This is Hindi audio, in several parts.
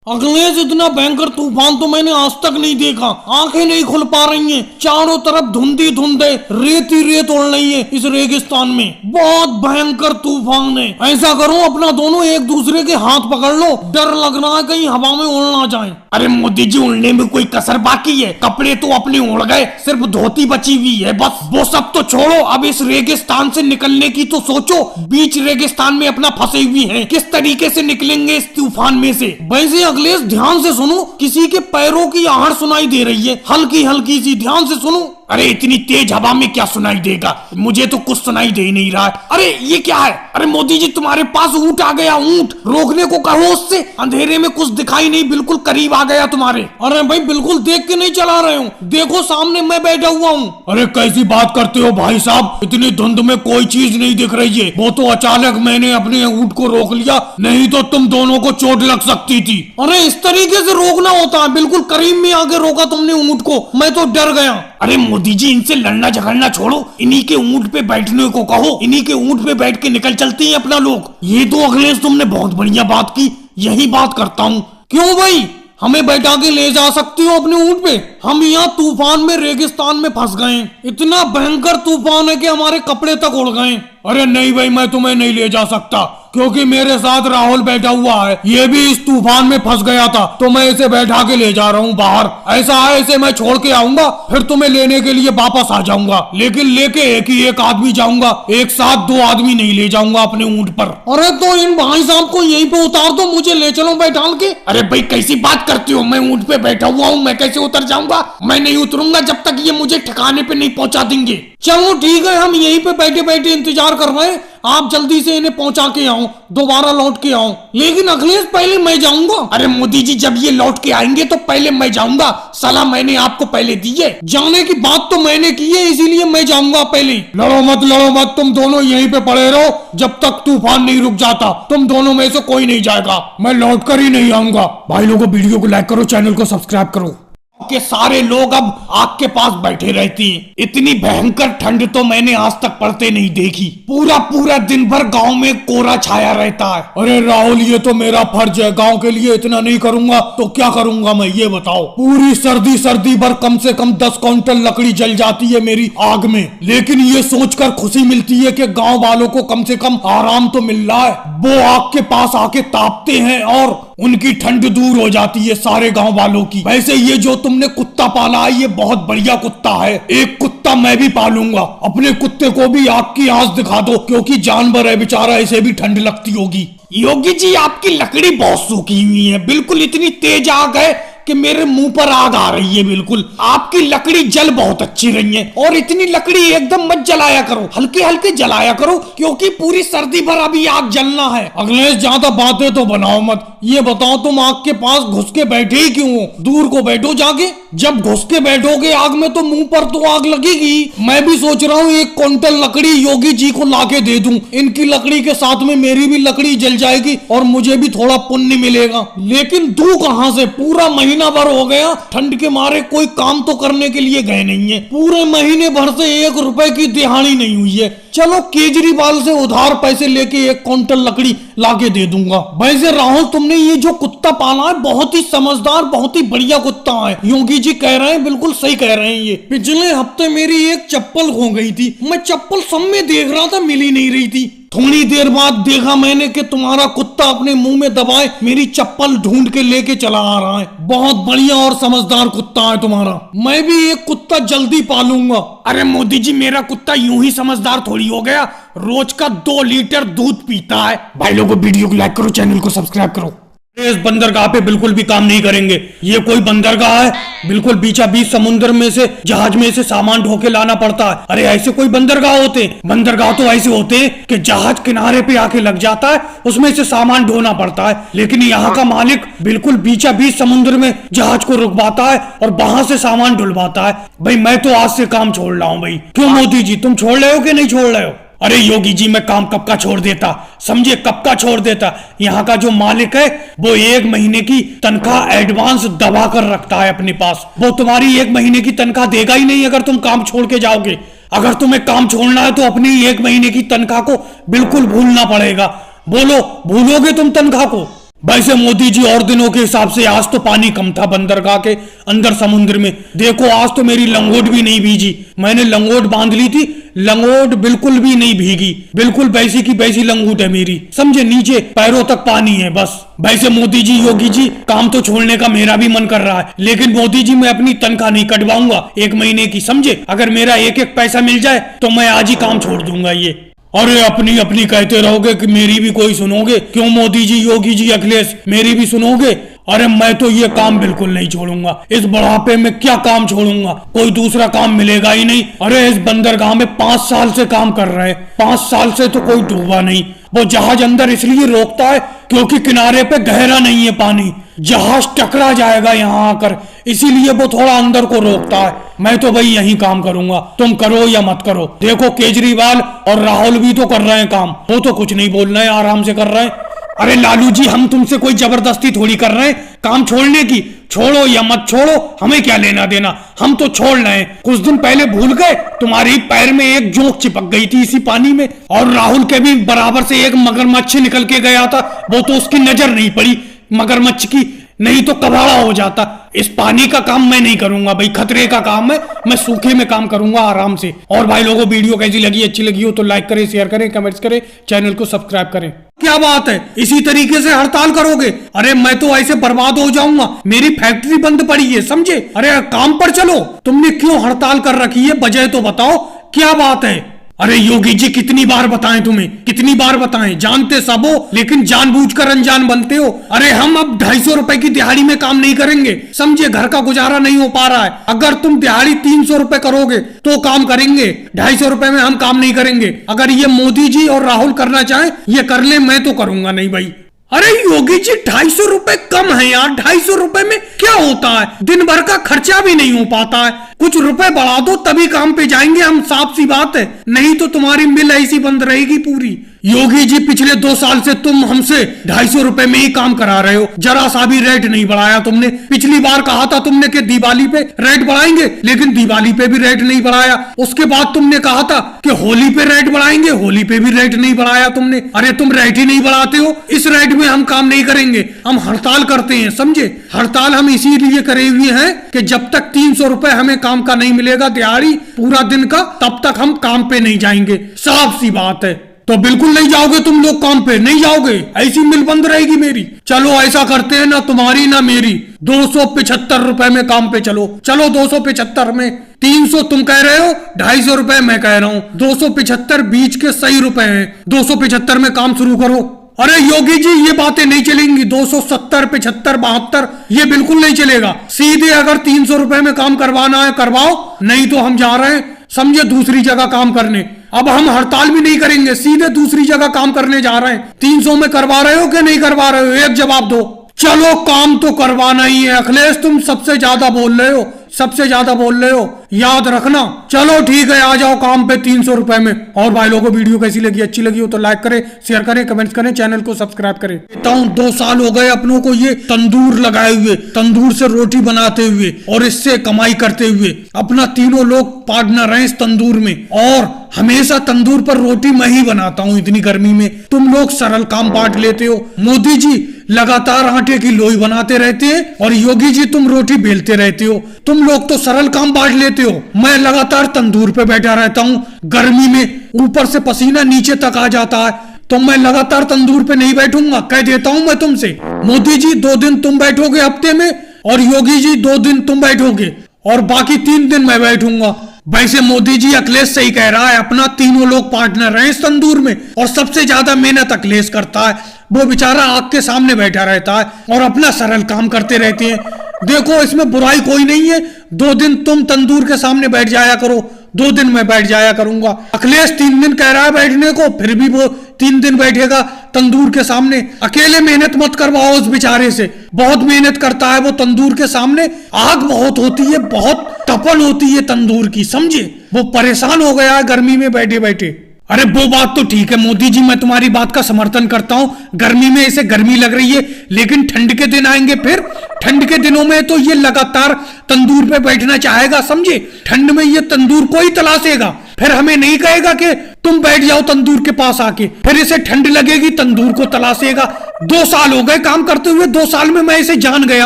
अखिलेश, इतना भयंकर तूफान तो मैंने आज तक नहीं देखा। आंखें नहीं खुल पा रही हैं। चारों तरफ धुंधी धुंध है, रेत ही रेत उड़ रही है इस रेगिस्तान में। बहुत भयंकर तूफान है। ऐसा करो, अपना दोनों एक दूसरे के हाथ पकड़ लो। डर लग रहा है कहीं हवा में उड़ ना जाए। अरे मोदी जी, उड़ने में कोई कसर बाकी है? कपड़े तो अपने उड़ गए, सिर्फ धोती बची हुई है बस। वो सब तो छोड़ो, अब इस रेगिस्तान से निकलने की तो सोचो। बीच रेगिस्तान में अपना फंसे हुए हैं, किस तरीके से निकलेंगे इस तूफान में से? वैसे अखिलेश, ध्यान से सुनो, किसी के पैरों की आहट सुनाई दे रही है, हल्की हल्की सी। ध्यान से सुनो। अरे इतनी तेज हवा में क्या सुनाई देगा? मुझे तो कुछ सुनाई दे नहीं रहा है। अरे ये क्या है? अरे मोदी जी, तुम्हारे पास ऊंट आ गया। ऊंट रोकने को कहो उससे। अंधेरे में कुछ दिखाई नहीं, बिल्कुल करीब आ गया तुम्हारे। अरे भाई, बिल्कुल देख के नहीं चला रहे हूँ। देखो सामने मैं बैठा हुआ हूँ। अरे कैसी बात करते हो भाई साहब? इतनी धुंध में कोई चीज नहीं दिख रही है। वो तो अचानक मैंने अपने ऊंट को रोक लिया, नहीं तो तुम दोनों को चोट लग सकती थी। अरे इस तरीके से रोकना होता है? बिल्कुल करीब में आके रोका तुमने ऊंट को, मैं तो डर गया। अरे मोदी जी, इनसे लड़ना झगड़ना छोड़ो, इन्हीं के ऊंट पे बैठने को कहो। इन्हीं के ऊंट पे बैठ के निकल चलते हैं अपना लोग। ये तो अखिलेश तुमने बहुत बढ़िया बात की, यही बात करता हूँ। क्यों भाई, हमें बैठा के ले जा सकती हो अपने ऊंट पे? हम यहाँ तूफान में, रेगिस्तान में फंस गए। इतना भयंकर तूफान है कि हमारे कपड़े तक उड़ गए। अरे नहीं भाई, मैं तुम्हें नहीं ले जा सकता, क्योंकि मेरे साथ राहुल बैठा हुआ है। ये भी इस तूफान में फंस गया था, तो मैं इसे बैठा के ले जा रहा हूँ बाहर। ऐसा है, इसे मैं छोड़ के आऊंगा, फिर तुम्हें लेने के लिए वापस आ जाऊंगा। लेकिन लेके एक ही एक आदमी जाऊंगा, एक साथ दो आदमी नहीं ले जाऊंगा अपने ऊंट पर। अरे तो इन भाई साहब को यहीं पे उतार दो, मुझे ले चलो बैठा के। अरे भाई, कैसी बात करती हो? मैं ऊंट पे बैठा हुआ हूँ, मैं कैसे उतर जाऊंगा? मैं नहीं उतरूंगा जब तक ये मुझे ठिकाने पे नहीं पहुंचा देंगे। चलो ठीक है, हम यहीं पे बैठे बैठे इंतजार कर रहे हैं। आप जल्दी से इन्हें पहुंचा के आओ, दोबारा लौट के आओ। लेकिन अखिलेश, पहले मैं जाऊंगा। अरे मोदी जी, जब ये लौट के आएंगे तो पहले मैं जाऊंगा। सलाह मैंने आपको पहले दी है। जाने की बात तो मैंने की है, इसीलिए मैं जाऊंगा पहले। लड़ो मत, तुम दोनों यहीं पे पड़े रहो जब तक तूफान नहीं रुक जाता। तुम दोनों में से कोई नहीं जाएगा, मैं लौट कर ही नहीं आऊंगा। भाई लोगों, वीडियो को लाइक करो, चैनल को सब्सक्राइब करो। के सारे लोग अब आग के पास बैठे रहती हैं। इतनी भयंकर ठंड तो मैंने आज तक पड़ते नहीं देखी। पूरा पूरा दिन भर गांव में कोहरा छाया रहता है। अरे राहुल, ये तो मेरा फर्ज है, गांव के लिए इतना नहीं करूंगा तो क्या करूंगा मैं, ये बताओ। पूरी सर्दी भर कम से कम 10 क्विंटल लकड़ी जल जाती है मेरी आग में। लेकिन ये सोचकर खुशी मिलती है कि गाँव वालों को कम से कम आराम तो मिल रहा है। वो आग के पास आके तापते हैं और उनकी ठंड दूर हो जाती है सारे गांव वालों की। वैसे ये जो तुमने कुत्ता पाला है, ये बहुत बढ़िया कुत्ता है। एक कुत्ता मैं भी पालूंगा। अपने कुत्ते को भी आग की आंच दिखा दो, क्योंकि जानवर है बेचारा, इसे भी ठंड लगती होगी। योगी जी, आपकी लकड़ी बहुत सूखी हुई है, बिल्कुल इतनी तेज आग है कि मेरे मुंह पर आग आ रही है। बिल्कुल आपकी लकड़ी जल बहुत अच्छी रही है। और इतनी लकड़ी एकदम मत जलाया करो, हल्के हल्के जलाया करो, क्योंकि पूरी सर्दी भर अभी आग जलना है। अखिलेश, ज्यादा बातें तो बनाओ मत। ये बताओ, तुम आग के पास घुस के बैठे ही क्यों हो? दूर को बैठो जाके। जब घुस के बैठोगे आग में तो मुंह पर तो आग लगेगी। मैं भी सोच रहा हूँ 1 क्विंटल लकड़ी योगी जी को लाके दे दूं। इनकी लकड़ी के साथ में मेरी भी लकड़ी जल जाएगी और मुझे भी थोड़ा पुण्य मिलेगा। लेकिन दूं कहां से? पूरा महीना भर हो गया, ठंड के मारे कोई काम तो करने के लिए गए नहीं है। पूरे महीने भर से 1 रुपए की दिहाड़ी नहीं हुई है। चलो केजरीवाल से उधार पैसे लेके 1 क्विंटल लकड़ी लाके दे दूंगा। वैसे राहुल, तुमने ये जो कुत्ता पाला है बहुत ही समझदार, बहुत ही बढ़िया कुत्ता है। योगी जी कह रहे हैं, बिल्कुल सही कह रहे हैं। ये पिछले हफ्ते मेरी एक चप्पल खो गई थी। मैं चप्पल सब में देख रहा था, मिल ही नहीं रही थी। थोड़ी देर बाद देखा मैंने कि तुम्हारा कुत्ता अपने मुंह में दबाए मेरी चप्पल ढूंढ के लेके चला आ रहा है। बहुत बढ़िया और समझदार कुत्ता है तुम्हारा। मैं भी एक कुत्ता जल्दी पालूंगा। अरे मोदी जी, मेरा कुत्ता यूं ही समझदार थोड़ी हो गया, रोज का 2 लीटर दूध पीता है। भाई लोगों, वीडियो को लाइक करो, चैनल को सब्सक्राइब करो। इस बंदरगाह पे बिल्कुल भी काम नहीं करेंगे। ये कोई बंदरगाह है? बिल्कुल बीचा बीच समुद्र में से जहाज में से सामान ढो के लाना पड़ता है। अरे ऐसे कोई बंदरगाह होते? बंदरगाह तो ऐसे होते हैं कि जहाज किनारे पे आके लग जाता है, उसमें से सामान ढोना पड़ता है। लेकिन यहाँ का मालिक बिल्कुल बीचा बीच समुद्र में जहाज को रुकवाता है और वहां से सामान ढुलवाता है। भाई मैं तो आज से काम छोड़ रहा हूँ भाई। क्यों मोदी जी, तुम छोड़ रहे हो कि नहीं छोड़ रहे हो? अरे योगी जी, मैं काम कब का छोड़ देता, समझे, कब का छोड़ देता। यहाँ का जो मालिक है वो 1 महीने की तनख्वाह एडवांस दबा कर रखता है अपने पास। वो तुम्हारी 1 महीने की तनख्वाह देगा ही नहीं अगर तुम काम छोड़ के जाओगे। अगर तुम्हें काम छोड़ना है तो अपनी 1 महीने की तनख्वाह को बिल्कुल भूलना पड़ेगा। बोलो, भूलोगे तुम तनख्वाह को? वैसे मोदी जी और दिनों के हिसाब से आज तो पानी कम था बंदरगाह के अंदर समुद्र में। देखो आज तो मेरी लंगोट भी नहीं भीगी। मैंने लंगोट बांध ली थी, लंगोट बिल्कुल भी नहीं भीगी। बिल्कुल वैसी की वैसी लंगोट है मेरी, समझे। नीचे पैरों तक पानी है बस। वैसे मोदी जी, योगी जी, काम तो छोड़ने का मेरा भी मन कर रहा है, लेकिन मोदी जी मैं अपनी तनख्वाह नहीं कटवाऊंगा 1 महीने की, समझे। अगर मेरा एक एक पैसा मिल जाए तो मैं आज ही काम छोड़ दूंगा ये। अरे अपनी अपनी कहते रहोगे कि मेरी भी कोई सुनोगे? क्यों मोदी जी, योगी जी, अखिलेश, मेरी भी सुनोगे? अरे मैं तो ये काम बिल्कुल नहीं छोड़ूंगा। इस बुढ़ापे में क्या काम छोड़ूंगा? कोई दूसरा काम मिलेगा ही नहीं। अरे इस बंदरगाह में 5 साल से काम कर रहे हैं, 5 साल से तो कोई डूबा नहीं। वो जहाज अंदर इसलिए रोकता है क्योंकि किनारे पे गहरा नहीं है पानी, जहाज टकरा जाएगा यहाँ आकर, इसीलिए वो थोड़ा अंदर को रोकता है। मैं तो भाई यही काम करूंगा, तुम करो या मत करो। देखो केजरीवाल और राहुल भी तो कर रहे हैं काम, वो तो कुछ नहीं बोल रहे हैं, आराम से कर रहे हैं। अरे लालू जी, हम तुमसे कोई जबरदस्ती थोड़ी कर रहे हैं काम छोड़ने की। छोड़ो या मत छोड़ो, हमें क्या लेना देना, हम तो छोड़ रहे हैं। कुछ दिन पहले भूल गए, तुम्हारी पैर में एक जोंक चिपक गई थी इसी पानी में, और राहुल के भी बराबर से एक मगरमच्छ निकल के गया था, वो तो उसकी नजर नहीं पड़ी मगरमच्छ की, नहीं तो कबाड़ा हो जाता। इस पानी का काम मैं नहीं करूंगा भाई, खतरे का काम है, मैं सूखे में काम करूंगा आराम से। और भाई लोगों, वीडियो कैसी लगी, अच्छी लगी हो तो लाइक करें, शेयर करें, कमेंट्स करें, चैनल को सब्सक्राइब करें। क्या बात है, इसी तरीके से हड़ताल करोगे? अरे मैं तो ऐसे बर्बाद हो जाऊंगा, मेरी फैक्ट्री बंद पड़ी है, समझे। अरे काम पर चलो। तुमने क्यों हड़ताल कर रखी है, वजह तो बताओ, क्या बात है? अरे योगी जी, कितनी बार बताएं तुम्हें, कितनी बार बताएं, जानते सब हो लेकिन जानबूझकर अनजान बनते हो। अरे हम अब 250 रुपए की दिहाड़ी में काम नहीं करेंगे, समझे। घर का गुजारा नहीं हो पा रहा है। अगर तुम दिहाड़ी 300 रुपए करोगे तो काम करेंगे, 250 रुपए में हम काम नहीं करेंगे। अगर ये मोदी जी और राहुल करना चाहे ये कर ले, मैं तो करूंगा नहीं भाई। अरे योगी जी, 250 रुपए कम है यार, 250 रुपए में क्या होता है, दिन भर का खर्चा भी नहीं हो पाता है। कुछ रुपए बढ़ा दो तभी काम पे जाएंगे हम, साफ सी बात है, नहीं तो तुम्हारी मिल ऐसी बंद रहेगी पूरी। योगी जी, पिछले 2 साल से तुम हमसे 250 रुपए में ही काम करा रहे हो, जरा सा भी रेट नहीं बढ़ाया तुमने। पिछली बार कहा था तुमने कि दिवाली पे रेट बढ़ाएंगे, लेकिन दिवाली पे भी रेट नहीं बढ़ाया। उसके बाद तुमने कहा था कि होली पे रेट बढ़ाएंगे, होली पे भी रेट नहीं बढ़ाया तुमने। अरे तुम रेट ही नहीं बढ़ाते हो, इस रेट में हम काम नहीं करेंगे, हम हड़ताल करते हैं, समझे। हड़ताल हम इसीलिए करे हुए हैं कि जब तक 300 रुपए हमें काम का नहीं मिलेगा दिहाड़ी पूरा दिन का, तब तक हम काम पे नहीं जाएंगे, साफ सी बात है। तो बिल्कुल नहीं जाओगे तुम लोग काम पे, नहीं जाओगे, ऐसी मिल बंद रहेगी मेरी। चलो ऐसा करते हैं, ना तुम्हारी ना मेरी, 275 रुपए में काम पे चलो। चलो 275 में, 300 तुम कह रहे हो, 250 रुपए मैं कह रहा हूँ, 275 बीच के सही रुपए हैं। 275 में काम शुरू करो। अरे योगी जी, ये बातें नहीं चलेंगी, 270, 75, 72 ये बिल्कुल नहीं चलेगा। सीधे अगर 300 रुपए में काम करवाना है करवाओ, नहीं तो हम जा रहे हैं, समझे, दूसरी जगह काम करने। अब हम हड़ताल भी नहीं करेंगे, सीधे दूसरी जगह काम करने जा रहे हैं। 300 में करवा रहे हो कि नहीं करवा रहे हो, एक जवाब दो। चलो काम तो करवाना ही है। अखिलेश, तुम सबसे ज्यादा बोल रहे हो, सबसे ज्यादा बोल रहे हो, याद रखना। चलो ठीक है, आ जाओ काम पे 300 रुपए में। और भाई लोगों, वीडियो कैसी लगी, अच्छी लगी हो तो लाइक करें, शेयर करें, कमेंट्स करें, चैनल को सब्सक्राइब करें। 2 साल हो गए अपनों को ये तंदूर लगाए हुए, तंदूर से रोटी बनाते हुए और इससे कमाई करते हुए। अपना तीनों लोग पार्टनर हैं इस तंदूर में, और हमेशा तंदूर पर रोटी मैं ही बनाता हूँ इतनी गर्मी में। तुम लोग सरल काम बांट लेते हो। मोदी जी लगातार आटे की लोई बनाते रहते हैं और योगी जी तुम रोटी बेलते रहते हो। तुम लोग तो सरल काम बांट लेते हो, मैं लगातार तंदूर पे बैठा रहता हूँ गर्मी में, ऊपर से पसीना नीचे तक आ जाता है, तो मैं लगातार तंदूर पे नहीं बैठूंगा, कह देता हूँ मैं तुमसे। मोदी जी 2 दिन तुम बैठोगे हफ्ते में, और योगी जी 2 दिन तुम बैठोगे, और बाकी 3 दिन मैं बैठूंगा। वैसे मोदी जी, अखिलेश सही कह रहा है, अपना तीनों लोग पार्टनर हैं इस तंदूर में, और सबसे ज्यादा मेहनत अखिलेश करता है। वो बेचारा आग के सामने बैठा रहता है और अपना सरल काम करते रहते हैं। देखो इसमें बुराई कोई नहीं है, 2 दिन तुम तंदूर के सामने बैठ जाया करो, 2 दिन मैं बैठ जाया करूंगा। अखिलेश 3 दिन कह रहा है बैठने को, फिर भी वो 3 दिन बैठेगा तंदूर के सामने। अकेले मेहनत मत करवाओ उस बेचारे से, बहुत मेहनत करता है वो तंदूर के सामने, आग बहुत होती है, बहुत तपन होती है तंदूर की, समझे। वो परेशान हो गया है गर्मी में बैठे बैठे। अरे वो बात तो ठीक है मोदी जी, मैं तुम्हारी बात का समर्थन करता हूँ, गर्मी में इसे गर्मी लग रही है, लेकिन ठंड के दिन आएंगे, फिर ठंड के दिनों में तो ये लगातार तंदूर पे बैठना चाहेगा, समझे। ठंड में ये तंदूर को ही तलाशेगा, फिर हमें नहीं कहेगा कि तुम बैठ जाओ तंदूर के पास आके, फिर इसे ठंड लगेगी, तंदूर को तलाशेगा, 2 साल हो गए काम करते हुए, 2 साल में मैं इसे जान गया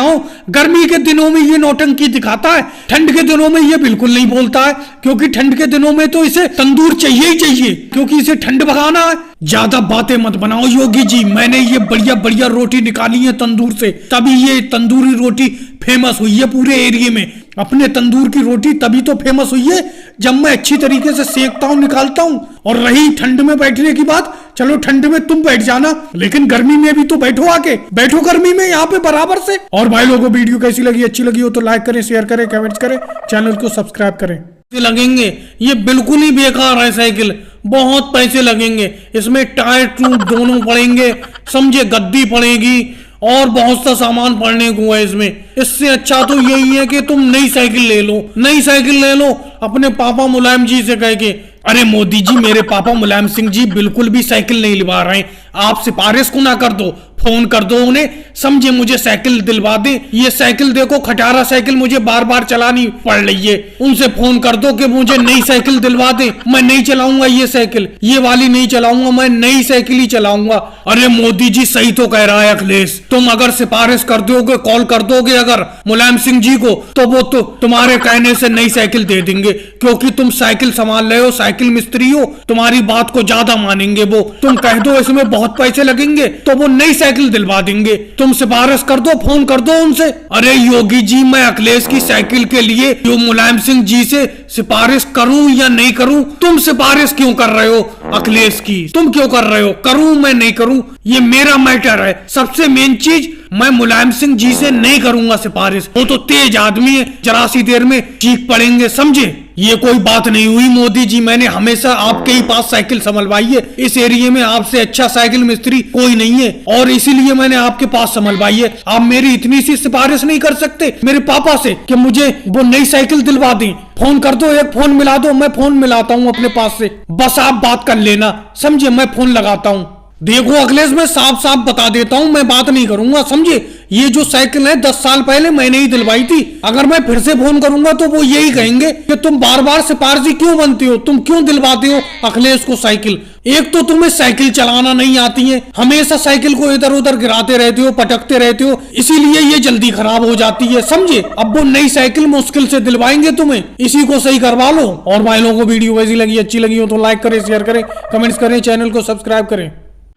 हूँ। गर्मी के दिनों में ये नौटंकी दिखाता है, ठंड के दिनों में ये बिल्कुल नहीं बोलता है, क्योंकि ठंड के दिनों में तो इसे तंदूर चाहिए ही चाहिए, क्योंकि इसे ठंड भगाना है। ज्यादा बातें मत बनाओ योगी जी, मैंने ये बढ़िया बढ़िया रोटी निकाली है तंदूर से, तभी ये तंदूरी रोटी फेमस हुई है पूरे एरिया में। अपने तंदूर की रोटी तभी तो फेमस हुई है जब मैं अच्छी तरीके से सेकता हूँ, निकालता हूँ। और रही ठंड में बैठने की बात, चलो ठंड में तुम बैठ जाना, लेकिन गर्मी में भी तो बैठो, आके बैठो गर्मी में यहाँ पे बराबर से। और भाई लोगों, वीडियो कैसी लगी, अच्छी लगी हो तो लाइक करें, शेयर करें, कमेंट्स करें, चैनल को सब्सक्राइब करें। लगेंगे ये बिल्कुल ही बेकार है साइकिल, बहुत पैसे लगेंगे इसमें, टायर ट्यूब दोनों पड़ेंगे, समझे, गद्दी पड़ेगी और बहुत सा सामान पड़ने को है इसमें। इससे अच्छा तो यही है कि तुम नई साइकिल ले लो, नई साइकिल ले लो अपने पापा मुलायम जी से कह के। अरे मोदी जी, मेरे पापा मुलायम सिंह जी बिल्कुल भी साइकिल नहीं दिलवा रहे हैं, आप सिफारिश को ना कर दो, फोन कर दो उन्हें, समझे, मुझे साइकिल दिलवा दे। ये साइकिल देखो, खटारा साइकिल मुझे बार बार चलानी पड़ रही है, उनसे फोन कर दो कि मुझे नई साइकिल दिलवा दे। मैं नहीं चलाऊंगा ये साइकिल, ये वाली नहीं चलाऊंगा, मैं नई साइकिल ही चलाऊंगा। अरे मोदी जी सही तो कह रहा है अखिलेश, तुम अगर सिफारिश कर दोगे, कॉल कर दोगे अगर मुलायम सिंह जी को, तो वो तो तुम्हारे कहने से नई साइकिल दे देंगे, क्योंकि तुम साइकिल संभाल रहे हो, साइकिल मिस्त्री हो, तुम्हारी बात को ज्यादा मानेंगे वो। तुम कह दो इसमें बहुत पैसे लगेंगे तो वो नई साइकिल दिलवा देंगे, तुम सिफारिश कर दो, फोन कर दो उनसे। अरे योगी जी, मैं अखिलेश की साइकिल के लिए जो मुलायम सिंह जी से सिफारिश करूं या नहीं करूं, तुम सिफारिश क्यों कर रहे हो अखिलेश की, तुम क्यों कर रहे हो? करूं मैं नहीं करूं ये मेरा मैटर है। सबसे मेन चीज, मैं मुलायम सिंह जी से नहीं करूंगा सिफारिश, वो तो तेज आदमी है, जरा सी देर में चीख पड़ेंगे, समझे। ये कोई बात नहीं हुई मोदी जी, मैंने हमेशा आपके ही पास साइकिल संभलवाई है, इस एरिया में आपसे अच्छा साइकिल मिस्त्री कोई नहीं है, और इसीलिए मैंने आपके पास संभलवाई है। आप मेरी इतनी सी सिफारिश नहीं कर सकते मेरे पापा से कि मुझे वो नई साइकिल दिलवा दें? फोन कर दो, एक फोन मिला दो, मैं फोन मिलाता हूँ अपने पास से, बस आप बात कर लेना, समझे, मैं फोन लगाता हूँ। देखो अखिलेश, मैं साफ साफ बता देता हूँ, मैं बात नहीं करूंगा, समझे। ये जो साइकिल है 10 साल पहले मैंने ही दिलवाई थी, अगर मैं फिर से फोन करूंगा तो वो यही कहेंगे कि तुम बार बार सिफारिशी क्यों बनते हो, तुम क्यों दिलवाते हो अखिलेश को साइकिल। एक तो तुम्हें साइकिल चलाना नहीं आती है, हमेशा साइकिल को इधर उधर गिराते रहते हो, पटकते रहते हो, इसीलिए ये जल्दी खराब हो जाती है, समझे। अब वो नई साइकिल मुश्किल से दिलवाएंगे तुम्हें, इसी को सही करवा लो। और भाई लोगों को वीडियो कैसी लगी, अच्छी लगी हो तो लाइक करें, शेयर करें, कमेंट्स करें, चैनल को सब्सक्राइब करें।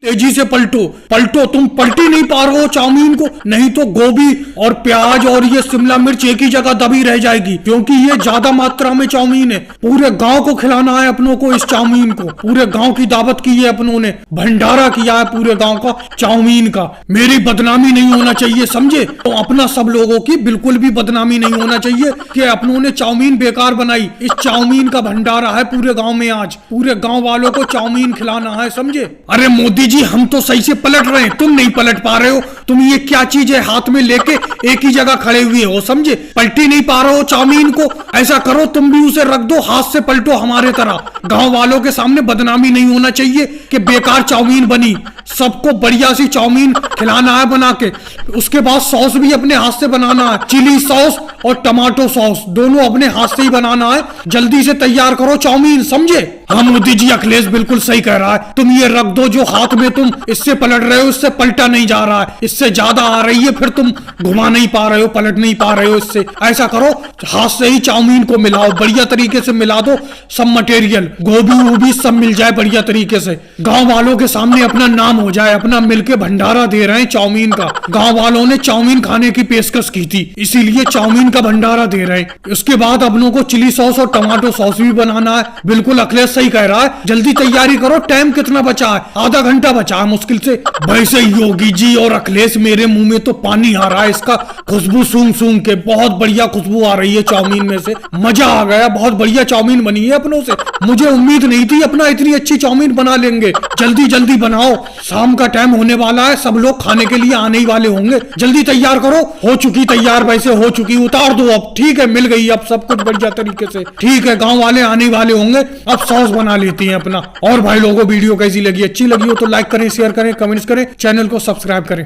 तेजी से पलटो, पलटो, तुम पलट ही नहीं पा रहे हो चाउमीन को, नहीं तो गोभी और प्याज और ये शिमला मिर्च एक ही जगह दबी रह जाएगी, क्योंकि ये ज्यादा मात्रा में चाउमीन है। पूरे गांव को खिलाना है अपनों को इस चाउमीन को, पूरे गांव की दावत की है अपनों ने, भंडारा किया है पूरे गांव का चाउमीन का। मेरी बदनामी नहीं होना चाहिए, समझे, तो अपना सब लोगों की बिल्कुल भी बदनामी नहीं होना चाहिए कि अपनों ने चाउमीन बेकार बनाई। इस चाउमीन का भंडारा है पूरे गाँव में, आज पूरे गाँव वालों को चाउमीन खिलाना है, समझे। अरे मोदी जी, हम तो सही से पलट रहे हैं, तुम नहीं पलट पा रहे हो। तुम ये क्या चीज है हाथ में लेके एक ही जगह खड़े हुए हो, समझे, पलटी नहीं पा रहे हो चाउमीन को। ऐसा करो तुम भी उसे रख दो, हाथ से पलटो हमारे तरह। गांव वालों के सामने बदनामी नहीं होना चाहिए कि बेकार चाउमीन बनी, सबको बढ़िया सी चाउमीन खिलाना है बना के। उसके बाद सॉस भी अपने हाथ से बनाना है, चिली सॉस और टमाटो सॉस दोनों अपने हाथ से ही बनाना है। जल्दी से तैयार करो चाउमीन, समझे। हाँ मोदी जी, अखिलेश बिल्कुल सही कह रहा है, तुम ये रख दो जो हाथ में तुम इससे पलट रहे हो, इससे पलटा नहीं जा रहा है, इससे ज्यादा आ रही है, फिर तुम घुमा नहीं पा रहे हो, पलट नहीं पा रहे हो इससे। ऐसा करो, हाथ से ही चाउमीन को मिलाओ, बढ़िया तरीके से मिला दो, सब मटेरियल गोभी वोभी सब मिल जाए बढ़िया तरीके से, गांव वालों के सामने अपना नाम हो जाए, अपना मिलके भंडारा दे रहे हैं चाउमीन का। गांव वालों ने चाउमीन खाने की पेशकश की थी, इसीलिए चाउमीन का भंडारा दे रहे हैं। उसके बाद अपनों को चिली सॉस और टमाटो सॉस भी बनाना है। बिल्कुल अखिलेश सही कह रहा है, जल्दी तैयारी करो, टाइम कितना बचा है, आधा घंटा बचा है मुश्किल से। वैसे योगी जी और अखिलेश, मेरे मुंह में तो पानी आ रहा है, इसका खुशबू सूंघ सूंघ के, बहुत बढ़िया खुशबू आ रही है चाउमीन में से, मजा आ गया, बहुत बढ़िया चाउमीन बनी है अपनों से। मुझे उम्मीद नहीं थी अपना इतनी अच्छी चाउमीन बना लेंगे। जल्दी जल्दी बनाओ, शाम का टाइम होने वाला है, सब लोग खाने के लिए आने ही वाले होंगे, जल्दी तैयार करो। हो चुकी तैयार, वैसे हो चुकी, उतार दो अब, ठीक है, मिल गई अब सब कुछ बढ़िया तरीके से, ठीक है, गांव वाले आने वाले होंगे, अब सॉस बना लेती हैं अपना। और भाई लोगों, वीडियो कैसी लगी, अच्छी लगी हो तो लाइक करें, शेयर करें, कमेंट्स करें, चैनल को सब्सक्राइब करें।